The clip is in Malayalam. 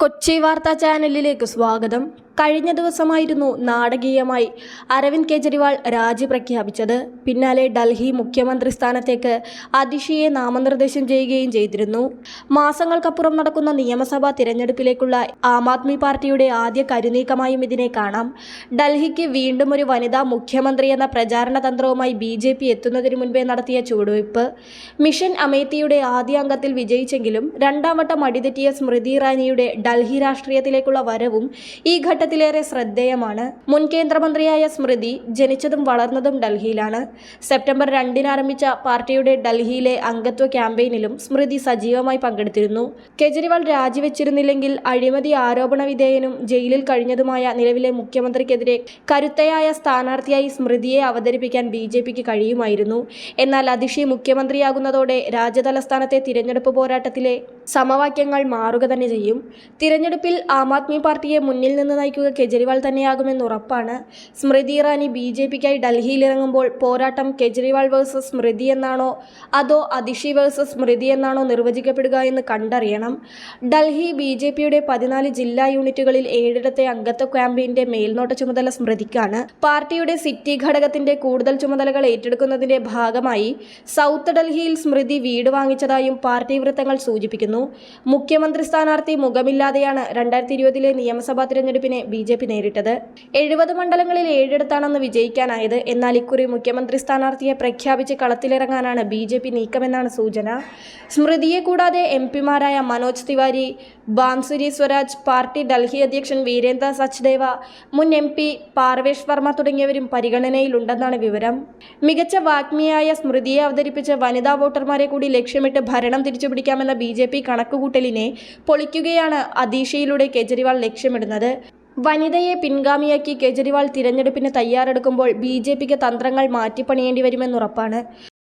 കൊച്ചി വാർത്താ ചാനലിലേക്ക് സ്വാഗതം. കഴിഞ്ഞ ദിവസമായിരുന്നു നാടകീയമായി അരവിന്ദ് കെജ്രിവാൾ രാജി പ്രഖ്യാപിച്ചത്. പിന്നാലെ ഡൽഹി മുഖ്യമന്ത്രി സ്ഥാനത്തേക്ക് അതിഷിയെ നാമനിർദ്ദേശം ചെയ്യുകയും ചെയ്തിരുന്നു. മാസങ്ങൾക്കപ്പുറം നടക്കുന്ന നിയമസഭാ തിരഞ്ഞെടുപ്പിലേക്കുള്ള ആം ആദ്മി പാർട്ടിയുടെ ആദ്യ കരുനീക്കമായും ഇതിനെ കാണാം. ഡൽഹിക്ക് വീണ്ടും ഒരു വനിതാ മുഖ്യമന്ത്രി എന്ന പ്രചാരണ തന്ത്രവുമായി BJP എത്തുന്നതിന് മുൻപേ നടത്തിയ ചുവടുവയ്പ്. മിഷൻ അമേത്തിയുടെ ആദ്യ അംഗത്തിൽ വിജയിച്ചെങ്കിലും രണ്ടാം വട്ടം അടിതെറ്റിയ സ്മൃതി ഇറാനിയുടെ ഡൽഹി രാഷ്ട്രീയത്തിലേക്കുള്ള വരവും ഈ ഘട്ടത്തിലേറെ ശ്രദ്ധേയമാണ്. മുൻ കേന്ദ്രമന്ത്രിയായ സ്മൃതി ജനിച്ചതും വളർന്നതും ഡൽഹിയിലാണ്. സെപ്റ്റംബർ 2 ആരംഭിച്ച പാർട്ടിയുടെ ഡൽഹിയിലെ അംഗത്വ ക്യാമ്പയിനിലും സ്മൃതി സജീവമായി പങ്കെടുത്തിരുന്നു. കെജ്രിവാൾ രാജിവെച്ചിരുന്നില്ലെങ്കിൽ അഴിമതി ആരോപണ വിധേയനും ജയിലിൽ കഴിഞ്ഞതുമായ നിലവിലെ മുഖ്യമന്ത്രിക്കെതിരെ കരുത്തയായ സ്ഥാനാർത്ഥിയായി സ്മൃതിയെ അവതരിപ്പിക്കാൻ BJPക്ക് കഴിയുമായിരുന്നു. എന്നാൽ അതിഷി മുഖ്യമന്ത്രിയാകുന്നതോടെ രാജ്യതലസ്ഥാനത്തെ തിരഞ്ഞെടുപ്പ് പോരാട്ടത്തിലെ സമവാക്യങ്ങൾ മാറുക തന്നെ ചെയ്യും. തിരഞ്ഞെടുപ്പിൽ ആം ആദ്മി പാർട്ടിയെ മുന്നിൽ നിന്ന് നയിക്കുക കെജ്രിവാൾ തന്നെയാകുമെന്ന് ഉറപ്പാണ്. സ്മൃതി ഇറാനി BJPക്കായി ഡൽഹിയിലിറങ്ങുമ്പോൾ പോരാട്ടം കെജ്രിവാൾ വേഴ്സസ് സ്മൃതി എന്നാണോ അതോ അതിഷി വേഴ്സസ് സ്മൃതി എന്നാണോ നിർവചിക്കപ്പെടുക എന്ന് കണ്ടറിയണം. ഡൽഹി BJPയുടെ 14 ജില്ലാ യൂണിറ്റുകളിൽ 7ഇടത്തെ അംഗത്വ ക്യാമ്പയിന്റെ മേൽനോട്ട ചുമതല സ്മൃതിക്കാണ്. പാർട്ടിയുടെ സിറ്റി ഘടകത്തിന്റെ കൂടുതൽ ചുമതലകൾ ഏറ്റെടുക്കുന്നതിന്റെ ഭാഗമായി സൗത്ത് ഡൽഹിയിൽ സ്മൃതി വീട് വാങ്ങിച്ചതായും പാർട്ടി വൃത്തങ്ങൾ സൂചിപ്പിക്കുന്നു. മുഖ്യമന്ത്രി സ്ഥാനാർത്ഥി മുഖമില്ലാതെയാണ് 2020 നിയമസഭാ തിരഞ്ഞെടുപ്പിനെ BJP നേരിട്ടത്. 70 മണ്ഡലങ്ങളിൽ 7ഇടത്താണെന്ന് വിജയിക്കാനായത്. എന്നാൽ ഇക്കുറി മുഖ്യമന്ത്രി സ്ഥാനാർത്ഥിയെ പ്രഖ്യാപിച്ച് കളത്തിലിറങ്ങാനാണ് BJP നീക്കമെന്നാണ് സൂചന. സ്മൃതിയെ കൂടാതെ MP മാരായ മനോജ് തിവാരി, ബാൻസുരി സ്വരാജ്, പാർട്ടി ഡൽഹി അധ്യക്ഷൻ വീരേന്ദ്ര സച്ദേവ, മുൻ MP പാർവേഷ് വർമ്മ തുടങ്ങിയവരും പരിഗണനയിലുണ്ടെന്നാണ് വിവരം. മികച്ച വാഗ്മിയായ സ്മൃതിയെ അവതരിപ്പിച്ച് വനിതാ വോട്ടർമാരെ കൂടി ലക്ഷ്യമിട്ട് ഭരണം തിരിച്ചുപിടിക്കാമെന്ന BJP കണക്കുകൂട്ടലിനെ പൊളിക്കുകയാണ് അതിഷിയിലൂടെ കെജ്രിവാൾ ലക്ഷ്യമിടുന്നത്. വനിതയെ പിൻഗാമിയാക്കി കെജ്രിവാൾ തിരഞ്ഞെടുപ്പിന് തയ്യാറെടുക്കുമ്പോൾ BJPക്ക് തന്ത്രങ്ങൾ മാറ്റിപ്പണിയേണ്ടി വരുമെന്നുറപ്പാണ്.